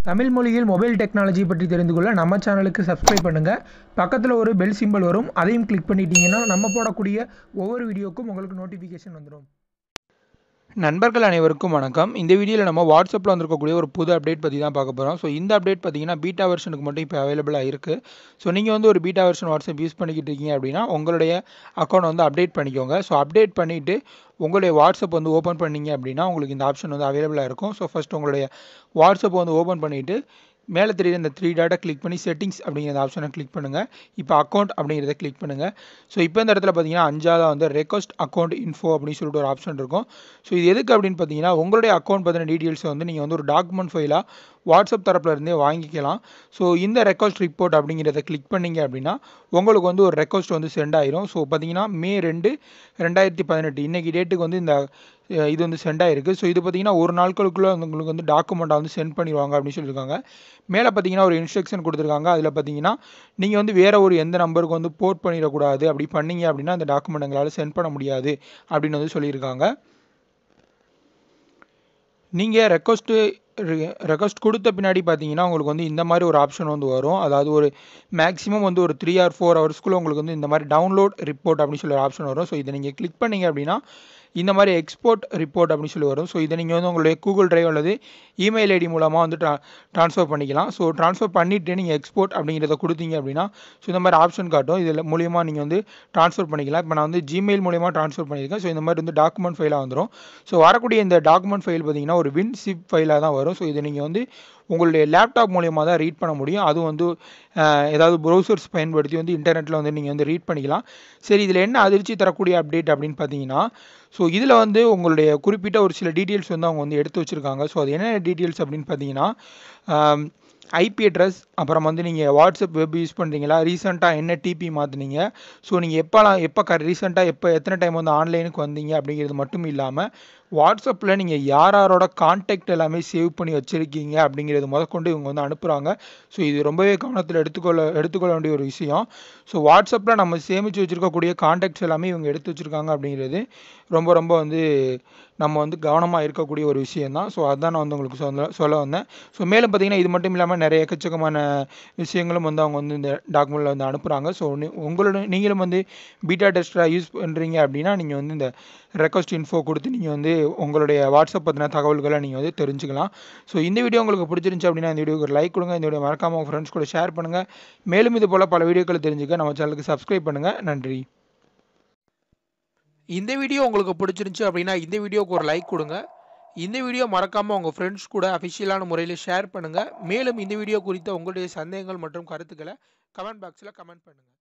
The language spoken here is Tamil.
தமிழ் மொழியில் மொபைல் டெக்னாலஜி பற்றி தெரிந்து கொள்ள நம்ம சேனலுக்கு சப்ஸ்கிரைப் பண்ணுங்கள். பக்கத்தில் ஒரு பெல் சிம்பல் வரும், அதையும் கிளிக் பண்ணிட்டீங்கன்னா நம்ம போடக்கூடிய ஒவ்வொரு வீடியோக்கும் உங்களுக்கு நோட்டிஃபிகேஷன் வந்துடும். நண்பர்கள் அனைவருக்கும் வணக்கம். இந்த வீடியோவில் நம்ம வாட்ஸ்அப்பில் வந்திருக்கக்கூடிய ஒரு புது அப்டேட் பற்றி தான் பார்க்க போகிறோம். ஸோ இந்த அப்டேட் பார்த்தீங்கன்னா பீட்டா வெர்ஷனுக்கு மட்டும் இப்போ அவைலபிளாக இருக்குது. ஸோ நீங்கள் வந்து ஒரு பீட்டா வெர்ஷன் வாட்ஸ்அப் யூஸ் பண்ணிக்கிட்டு இருக்கீங்க அப்படின்னா உங்களுடைய அக்கௌண்ட் வந்து அப்டேட் பண்ணிக்கோங்க. ஸோ அப்டேட் பண்ணிவிட்டு உங்களுடைய வாட்ஸ்அப் வந்து ஓப்பன் பண்ணிங்க அப்படின்னா உங்களுக்கு இந்த ஆப்ஷன் வந்து அவைலபிளாக இருக்கும். ஸோ ஃபஸ்ட் உங்களுடைய வாட்ஸ்அப் வந்து ஓப்பன் பண்ணிவிட்டு மேலே தெரியுற இந்த 3 டாட்டை கிளிக் பண்ணி செட்டிங்ஸ் அப்படிங்கிற ஆப்ஷனை கிளிக் பண்ணுங்கள். இப்போ அக்கௌண்ட் அப்படிங்கிறத கிளிக் பண்ணுங்கள். ஸோ இப்போ இந்த இடத்துல பார்த்தீங்கன்னா 5ஆவது வந்து ரெக்வஸ்ட் அக்கௌண்ட் இன்ஃபோ அப்படின்னு சொல்லிட்டு ஒரு ஆப்ஷன் இருக்கும். ஸோ இது எதுக்கு அப்படின்னு பார்த்தீங்கன்னா உங்களுடைய அக்கௌண்ட் பற்றின டீட்டெயில்ஸை வந்து நீங்கள் வந்து ஒரு டாக்குமெண்ட் ஃபைலாக வாட்ஸ்அப் தரப்பில் இருந்தே வாங்கிக்கலாம். ஸோ இந்த ரெக்வஸ்ட் ரிப்போர்ட் அப்படிங்கிறத கிளிக் பண்ணிங்க அப்படின்னா உங்களுக்கு வந்து ஒரு ரெக்வஸ்ட் வந்து சென்ட் ஆயிரும். ஸோ பார்த்தீங்கன்னா May 2, 2018 இன்றைக்கி டேட்டுக்கு வந்து இந்த இது வந்து சென்ட் ஆகிருக்கு. ஸோ இது பார்த்தீங்கன்னா ஒரு நாட்களுக்குள்ளே உங்களுக்கு வந்து டாக்குமெண்ட்டை வந்து சென்ட் பண்ணிடுவாங்க அப்படின்னு சொல்லியிருக்காங்க. மேலே பார்த்தீங்கன்னா ஒரு இன்ஸ்ட்ரக்ஷன் கொடுத்துருக்காங்க. அதில் பார்த்தீங்கன்னா நீங்கள் வந்து வேறு ஒரு எந்த நம்பருக்கு வந்து போர்ட் பண்ணிடக்கூடாது. அப்படி பண்ணீங்க அப்படின்னா அந்த டாக்குமெண்ட் எங்களால் சென்ட் பண்ண முடியாது அப்படின்னு வந்து சொல்லியிருக்காங்க. நீங்கள் ரெக்வஸ்ட் கொடுத்த பின்னாடி பார்த்தீங்கன்னா உங்களுக்கு வந்து இந்த மாதிரி ஒரு ஆப்ஷன் வந்து வரும். அதாவது ஒரு மேக்ஸிமம் வந்து ஒரு 3 or 4 ஹவர்ஸ்க்குள்ளே உங்களுக்கு வந்து இந்த மாதிரி டவுன்லோட் ரிப்போர்ட் அப்படின்னு சொல்லி ஒரு ஆப்ஷன் வரும். ஸோ இதை நீங்கள் கிளிக் பண்ணிங்க அப்படின்னா இந்த மாதிரி எக்ஸ்போர்ட் ரிப்போர்ட் அப்படின்னு சொல்லி வரும். ஸோ இதை நீங்கள் வந்து உங்களுடைய கூகுள் டிரைவ் அல்லது இமெயில் ஐடி மூலமாக வந்து ட்ரான்ஸ்ஃபர் பண்ணிக்கலாம். ஸோ ட்ரான்ஸ்ஃபர் பண்ணிவிட்டு நீங்கள் எக்ஸ்போர்ட் அப்படிங்கிறத கொடுத்தீங்க அப்படின்னா ஸோ இந்த மாதிரி ஆப்ஷன் காட்டும். இதில் மூலியமாக நீங்கள் வந்து ட்ரான்ஸ்ஃபர் பண்ணிக்கலாம். இப்போ நான் வந்து ஜிமெயில் மூலியமாக ட்ரான்ஸ்ஃபர் பண்ணியிருக்கேன். ஸோ இந்த மாதிரி வந்து டாக்குமெண்ட் ஃபைலாக வந்துடும். ஸோ வரக்கூடிய இந்த டாக்குமெண்ட் ஃபைல் பார்த்தீங்கன்னா ஒரு WinZip ஃபைலாக தான் வரும். ஸோ இதை நீங்கள் வந்து உங்களுடைய லேப்டாப் மூலியமாக தான் ரீட் பண்ண முடியும். அதுவும் வந்து ஏதாவது ப்ரௌசர்ஸ் பயன்படுத்தி வந்து இன்டர்நெட்டில் வந்து நீங்கள் வந்து ரீட் பண்ணிக்கலாம். சரி, இதில் என்ன அதிர்ச்சி தரக்கூடிய அப்டேட் அப்படின்னு பார்த்தீங்கன்னா ஸோ இதில் வந்து உங்களுடைய குறிப்பிட்ட ஒரு சில டீட்டெயில்ஸ் வந்து அவங்க வந்து எடுத்து வச்சுருக்காங்க. ஸோ அது என்ன டீட்டெயில்ஸ் அப்படின்னு பார்த்தீங்கன்னா ஐபி அட்ரஸ், அப்புறம் வந்து நீங்கள் வாட்ஸ்அப் வெப் யூஸ் பண்ணுறீங்களா, ரீசெண்டாக என்ன டிபி மாற்றினீங்க, ஸோ நீங்கள் எப்போ ரீசெண்டாக எத்தனை டைம் வந்து ஆன்லைனுக்கு வந்தீங்க அப்படிங்கிறது மட்டும் இல்லாமல் வாட்ஸ்அப்பில் நீங்கள் யாரோட கான்டாக்ட் எல்லாமே சேவ் பண்ணி வச்சுருக்கீங்க அப்படிங்கிறது முதற்கொண்டு இவங்க வந்து அனுப்புகிறாங்க. ஸோ இது ரொம்பவே கவனத்தில் எடுத்துக்கொள்ள வேண்டிய ஒரு விஷயம். ஸோ வாட்ஸ்அப்பில் நம்ம சேமித்து வச்சுருக்கக்கூடிய கான்டாக்ட்ஸ் எல்லாமே இவங்க எடுத்து வச்சுருக்காங்க அப்படிங்கிறது ரொம்ப ரொம்ப வந்து நம்ம வந்து கவனமாக இருக்கக்கூடிய ஒரு விஷயந்தான். ஸோ அதுதான் நான் வந்து உங்களுக்கு சொல்ல வந்தேன். ஸோ மேலும் பார்த்தீங்கன்னா இது மட்டும் இல்லாமல் நிறைய எக்கச்சக்கமான விஷயங்களும் வந்து அவங்க வந்து இந்த டாக்குமெண்ட்டில் வந்து அனுப்புகிறாங்க. ஸோ நீங்களும் வந்து பீட்டா டெஸ்டராக யூஸ் பண்ணுறீங்க அப்படின்னா நீங்கள் வந்து இந்த ரெக்வஸ்ட் இன்ஃபோ கொடுத்து நீங்கள் வந்து உங்களுடைய வாட்ஸ்அப் பற்றின தகவல்களை நீங்கள் வந்து தெரிஞ்சுக்கலாம். ஸோ இந்த வீடியோ உங்களுக்கு பிடிச்சிருந்துச்சு அப்படின்னா இந்த வீடியோக்கு ஒரு லைக் கொடுங்க. இந்த வீடியோ மறக்காமல் உங்கள் ஃப்ரெண்ட்ஸ் கூட ஷேர் பண்ணுங்கள். மேலும் இது போல் பல வீடியோக்களை தெரிஞ்சுக்க நம்ம சேனலுக்கு சப்ஸ்கிரைப் பண்ணுங்கள். நன்றி. இந்த வீடியோ உங்களுக்கு பிடிச்சிருந்துச்சு அப்படின்னா இந்த வீடியோக்கு ஒரு லைக் கொடுங்க. இந்த வீடியோ மறக்காமல் உங்கள் ஃப்ரெண்ட்ஸ் கூட அஃபிஷியலான முறையில் ஷேர் பண்ணுங்கள். மேலும் இந்த வீடியோ குறித்த உங்களுடைய சந்தேகங்கள் மற்றும் கருத்துக்களை கமெண்ட் பாக்ஸில் கமெண்ட் பண்ணுங்கள்.